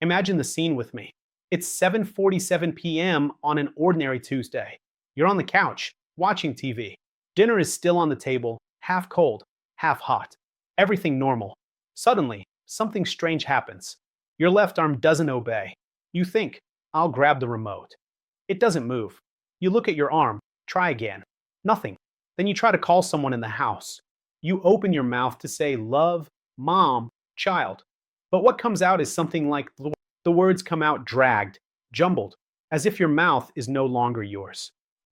Imagine the scene with me. It's 7:47 p.m. on an ordinary Tuesday. You're on the couch, watching TV. Dinner is still on the table, half cold, half hot. Everything normal. Suddenly, something strange happens. Your left arm doesn't obey. You think, I'll grab the remote. It doesn't move. You look at your arm, try again. Nothing. Then you try to call someone in the house. You open your mouth to say love, mom, child. But what comes out is something like the words come out dragged, jumbled, as if your mouth is no longer yours.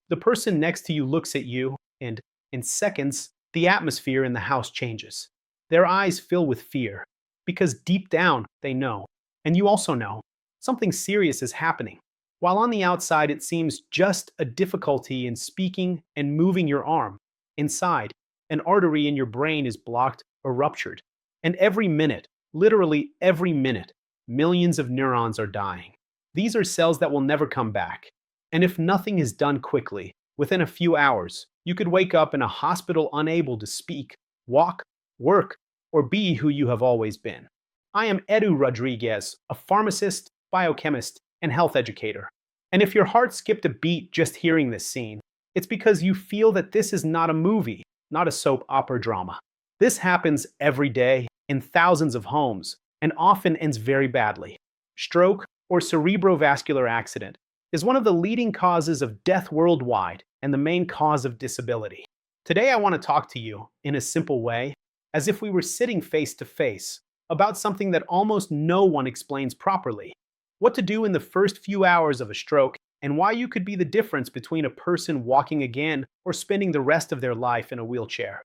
The person next to you looks at you, and in seconds, the atmosphere in the house changes. Their eyes fill with fear, because deep down they know, and you also know, something serious is happening. While on the outside it seems just a difficulty in speaking and moving your arm, inside, an artery in your brain is blocked or ruptured. And every minute, literally every minute, millions of neurons are dying. These are cells that will never come back. And if nothing is done quickly, within a few hours, you could wake up in a hospital unable to speak, walk, work, or be who you have always been. I am Edu Rodriguez, a pharmacist, biochemist, and health educator. And if your heart skipped a beat just hearing this scene, it's because you feel that this is not a movie, not a soap opera drama. This happens every day in thousands of homes and often ends very badly. Stroke or cerebrovascular accident is one of the leading causes of death worldwide and the main cause of disability. Today I want to talk to you in a simple way, as if we were sitting face to face, about something that almost no one explains properly. What to do in the first few hours of a stroke, and why you could be the difference between a person walking again or spending the rest of their life in a wheelchair.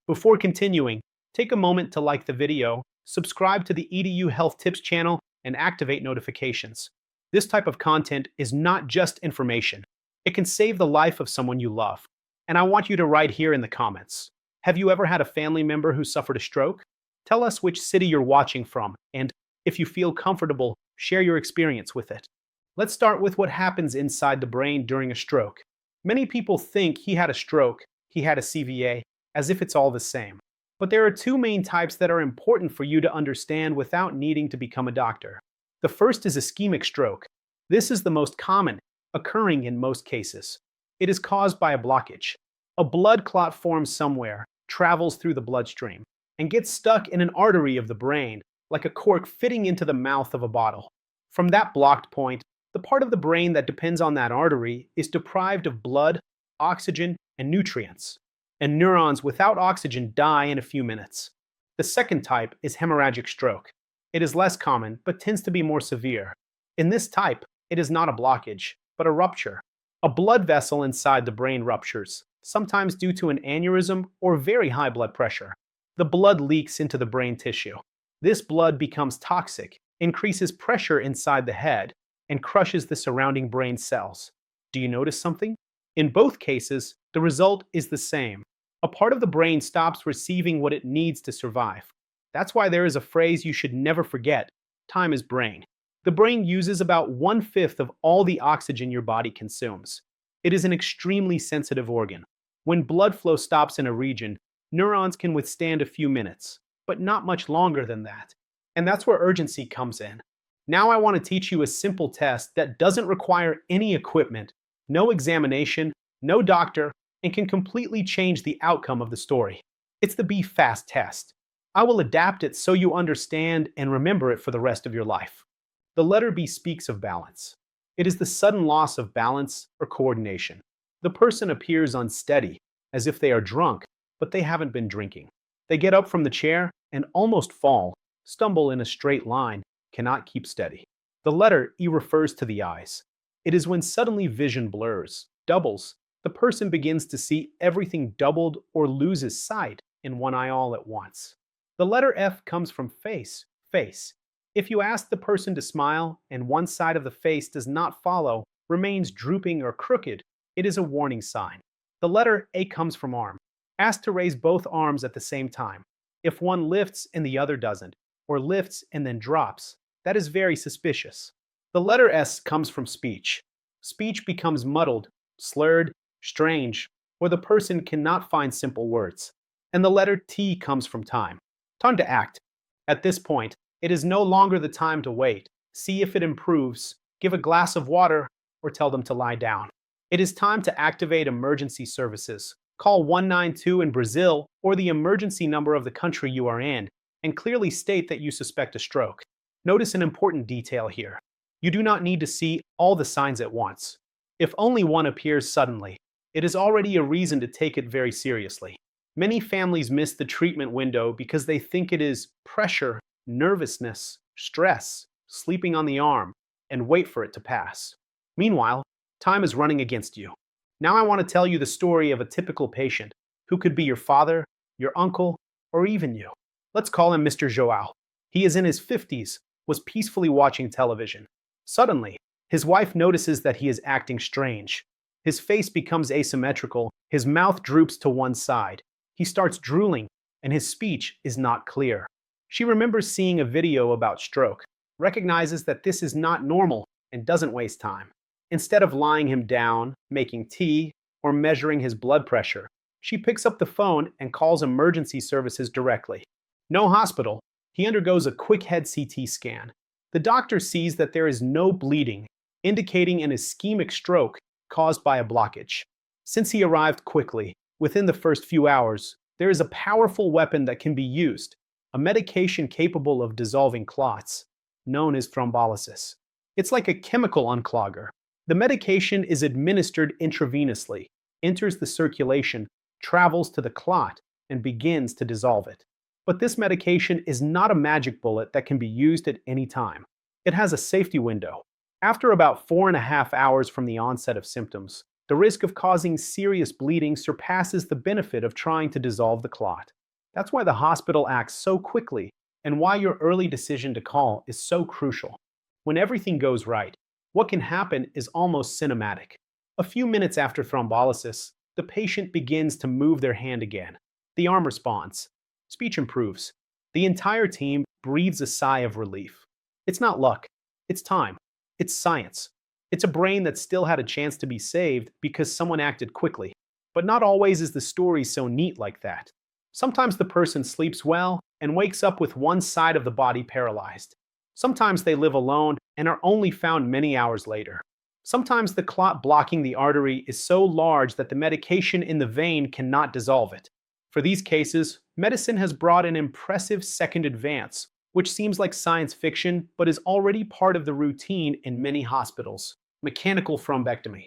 Before continuing, take a moment to like the video, subscribe to the EDU Health Tips channel, and activate notifications. This type of content is not just information. It can save the life of someone you love. And I want you to write here in the comments. Have you ever had a family member who suffered a stroke? Tell us which city you're watching from, and if you feel comfortable, share your experience with it. Let's start with what happens inside the brain during a stroke. Many people think he had a stroke, he had a CVA, as if it's all the same. But there are two main types that are important for you to understand without needing to become a doctor. The first is ischemic stroke. This is the most common, occurring in most cases. It is caused by a blockage. A blood clot forms somewhere, travels through the bloodstream, and gets stuck in an artery of the brain, like a cork fitting into the mouth of a bottle. From that blocked point, the part of the brain that depends on that artery is deprived of blood, oxygen, and nutrients. And neurons without oxygen die in a few minutes. The second type is hemorrhagic stroke. It is less common, but tends to be more severe. In this type, it is not a blockage, but a rupture. A blood vessel inside the brain ruptures, sometimes due to an aneurysm or very high blood pressure. The blood leaks into the brain tissue. This blood becomes toxic, increases pressure inside the head, and crushes the surrounding brain cells. Do you notice something? In both cases, the result is the same. A part of the brain stops receiving what it needs to survive. That's why there is a phrase you should never forget: time is brain. The brain uses about 1/5 of all the oxygen your body consumes. It is an extremely sensitive organ. When blood flow stops in a region, neurons can withstand a few minutes, but not much longer than that. And that's where urgency comes in. Now I want to teach you a simple test that doesn't require any equipment, no examination, no doctor, and can completely change the outcome of the story. It's the Be Fast test. I will adapt it so you understand and remember it for the rest of your life. The letter B speaks of balance. It is the sudden loss of balance or coordination. The person appears unsteady, as if they are drunk, but they haven't been drinking. They get up from the chair and almost fall, stumble in a straight line, cannot keep steady. The letter E refers to the eyes. It is when suddenly vision blurs, doubles, the person begins to see everything doubled or loses sight in one eye all at once. The letter F comes from face, face. If you ask the person to smile and one side of the face does not follow, remains drooping or crooked, it is a warning sign. The letter A comes from arm. Ask to raise both arms at the same time. If one lifts and the other doesn't, or lifts and then drops, that is very suspicious. The letter S comes from speech. Speech becomes muddled, slurred, strange, or the person cannot find simple words. And the letter T comes from time. Time to act. At this point, it is no longer the time to wait, see if it improves, give a glass of water, or tell them to lie down. It is time to activate emergency services. Call 192 in Brazil or the emergency number of the country you are in, and clearly state that you suspect a stroke. Notice an important detail here. You do not need to see all the signs at once. If only one appears suddenly, it is already a reason to take it very seriously. Many families miss the treatment window because they think it is pressure, nervousness, stress, sleeping on the arm, and wait for it to pass. Meanwhile, time is running against you. Now I want to tell you the story of a typical patient who could be your father, your uncle, or even you. Let's call him Mr. João. He is in his 50s, was peacefully watching television. Suddenly, his wife notices that he is acting strange. His face becomes asymmetrical, his mouth droops to one side. He starts drooling, and his speech is not clear. She remembers seeing a video about stroke, recognizes that this is not normal, and doesn't waste time. Instead of lying him down, making tea, or measuring his blood pressure, she picks up the phone and calls emergency services directly. No hospital. He undergoes a quick head CT scan. The doctor sees that there is no bleeding, indicating an ischemic stroke caused by a blockage. Since he arrived quickly, within the first few hours, there is a powerful weapon that can be used, a medication capable of dissolving clots, known as thrombolysis. It's like a chemical unclogger. The medication is administered intravenously, enters the circulation, travels to the clot, and begins to dissolve it. But this medication is not a magic bullet that can be used at any time. It has a safety window. After about 4.5 hours from the onset of symptoms, the risk of causing serious bleeding surpasses the benefit of trying to dissolve the clot. That's why the hospital acts so quickly, and why your early decision to call is so crucial. When everything goes right, what can happen is almost cinematic. A few minutes after thrombolysis, the patient begins to move their hand again. The arm responds. Speech improves. The entire team breathes a sigh of relief. It's not luck. It's time. It's science. It's a brain that still had a chance to be saved because someone acted quickly. But not always is the story so neat like that. Sometimes the person sleeps well and wakes up with one side of the body paralyzed. Sometimes they live alone and are only found many hours later. Sometimes the clot blocking the artery is so large that the medication in the vein cannot dissolve it. For these cases, medicine has brought an impressive second advance, which seems like science fiction but is already part of the routine in many hospitals: mechanical thrombectomy.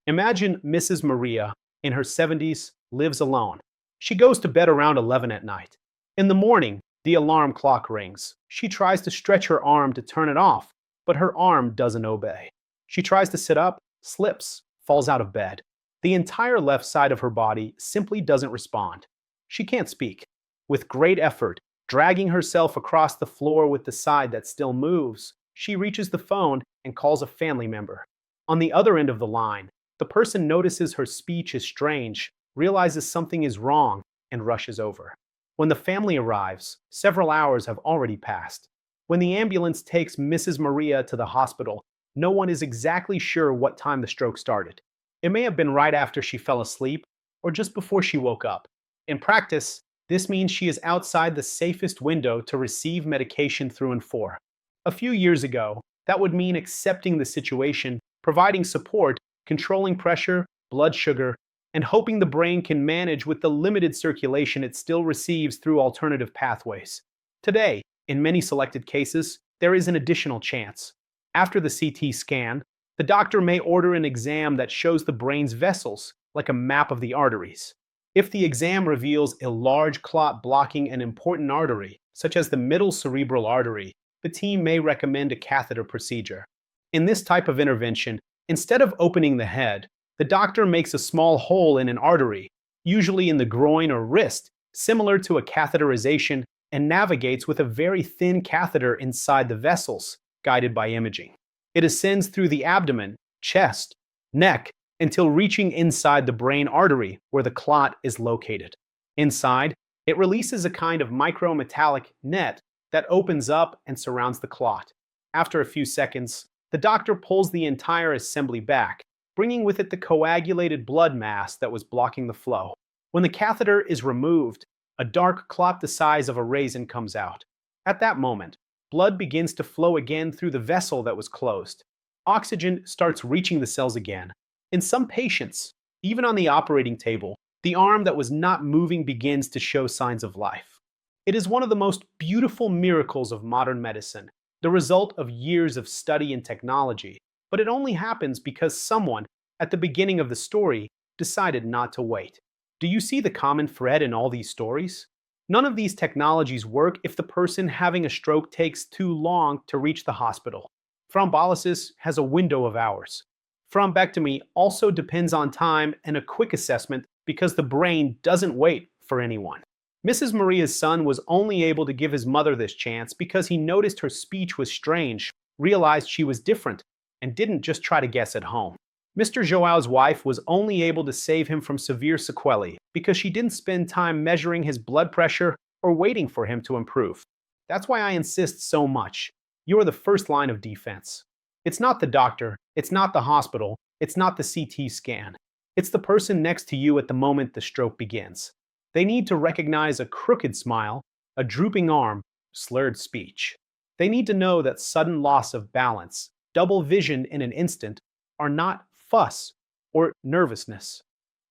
Imagine Mrs. Maria, in her 70s, lives alone. She goes to bed around 11 at night. In the morning, the alarm clock rings. She tries to stretch her arm to turn it off, but her arm doesn't obey. She tries to sit up, slips, falls out of bed. The entire left side of her body simply doesn't respond. She can't speak. With great effort, dragging herself across the floor with the side that still moves, she reaches the phone and calls a family member. On the other end of the line, the person notices her speech is strange, realizes something is wrong, and rushes over. When the family arrives, several hours have already passed. When the ambulance takes Mrs. Maria to the hospital, no one is exactly sure what time the stroke started. It may have been right after she fell asleep, or just before she woke up. In practice, this means she is outside the safest window to receive medication through and for. A few years ago, that would mean accepting the situation, providing support, controlling pressure, blood sugar, and hoping the brain can manage with the limited circulation it still receives through alternative pathways. Today, in many selected cases, there is an additional chance. After the CT scan, the doctor may order an exam that shows the brain's vessels, like a map of the arteries. If the exam reveals a large clot blocking an important artery, such as the middle cerebral artery, the team may recommend a catheter procedure. In this type of intervention, instead of opening the head, the doctor makes a small hole in an artery, usually in the groin or wrist, similar to a catheterization, and navigates with a very thin catheter inside the vessels, guided by imaging. It ascends through the abdomen, chest, neck, until reaching inside the brain artery where the clot is located. Inside, it releases a kind of micrometallic net that opens up and surrounds the clot. After a few seconds, the doctor pulls the entire assembly back, bringing with it the coagulated blood mass that was blocking the flow. When the catheter is removed, a dark clot the size of a raisin comes out. At that moment, Blood begins to flow again through the vessel that was closed. Oxygen starts reaching the cells again. In some patients, even on the operating table, the arm that was not moving begins to show signs of life. It is one of the most beautiful miracles of modern medicine, the result of years of study and technology, but it only happens because someone, at the beginning of the story, decided not to wait. Do you see the common thread in all these stories? None of these technologies work if the person having a stroke takes too long to reach the hospital. Thrombolysis has a window of hours. Thrombectomy also depends on time and a quick assessment because the brain doesn't wait for anyone. Mrs. Maria's son was only able to give his mother this chance because he noticed her speech was strange, realized she was different, and didn't just try to guess at home. Mr. João's wife was only able to save him from severe sequelae because she didn't spend time measuring his blood pressure or waiting for him to improve. That's why I insist so much. You are the first line of defense. It's not the doctor, it's not the hospital, it's not the CT scan. It's the person next to you at the moment the stroke begins. They need to recognize a crooked smile, a drooping arm, slurred speech. They need to know that sudden loss of balance, double vision in an instant, are not fuss or nervousness.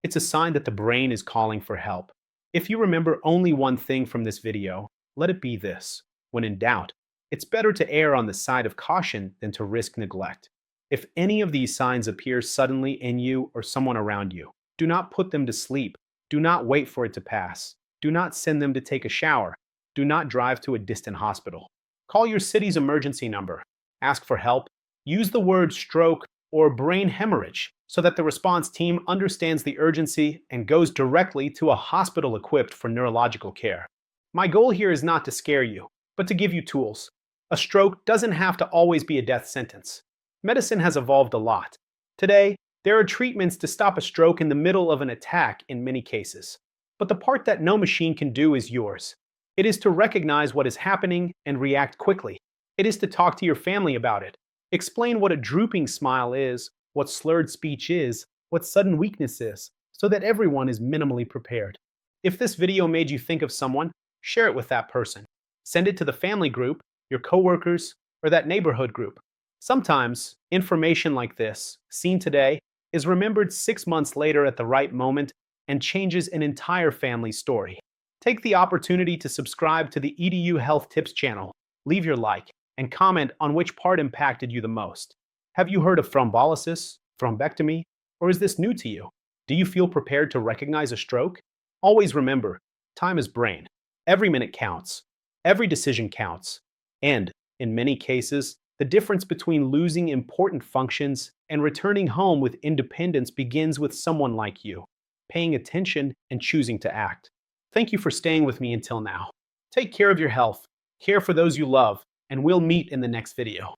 It's a sign that the brain is calling for help. If you remember only one thing from this video, let it be this. When in doubt, it's better to err on the side of caution than to risk neglect. If any of these signs appear suddenly in you or someone around you, do not put them to sleep. Do not wait for it to pass. Do not send them to take a shower. Do not drive to a distant hospital. Call your city's emergency number. Ask for help. Use the word stroke or brain hemorrhage so that the response team understands the urgency and goes directly to a hospital equipped for neurological care. My goal here is not to scare you, but to give you tools. A stroke doesn't have to always be a death sentence. Medicine has evolved a lot. Today, there are treatments to stop a stroke in the middle of an attack in many cases. But the part that no machine can do is yours. It is to recognize what is happening and react quickly. It is to talk to your family about it. Explain what a drooping smile is, what slurred speech is, what sudden weakness is, so that everyone is minimally prepared. If this video made you think of someone, share it with that person. Send it to the family group, your coworkers, or that neighborhood group. Sometimes, information like this, seen today, is remembered 6 months later at the right moment and changes an entire family's story. Take the opportunity to subscribe to the EDU Health Tips channel, leave your like, and comment on which part impacted you the most. Have you heard of thrombolysis, thrombectomy, or is this new to you? Do you feel prepared to recognize a stroke? Always remember, time is brain. Every minute counts. Every decision counts. And, in many cases, the difference between losing important functions and returning home with independence begins with someone like you, paying attention and choosing to act. Thank you for staying with me until now. Take care of your health, care for those you love, and we'll meet in the next video.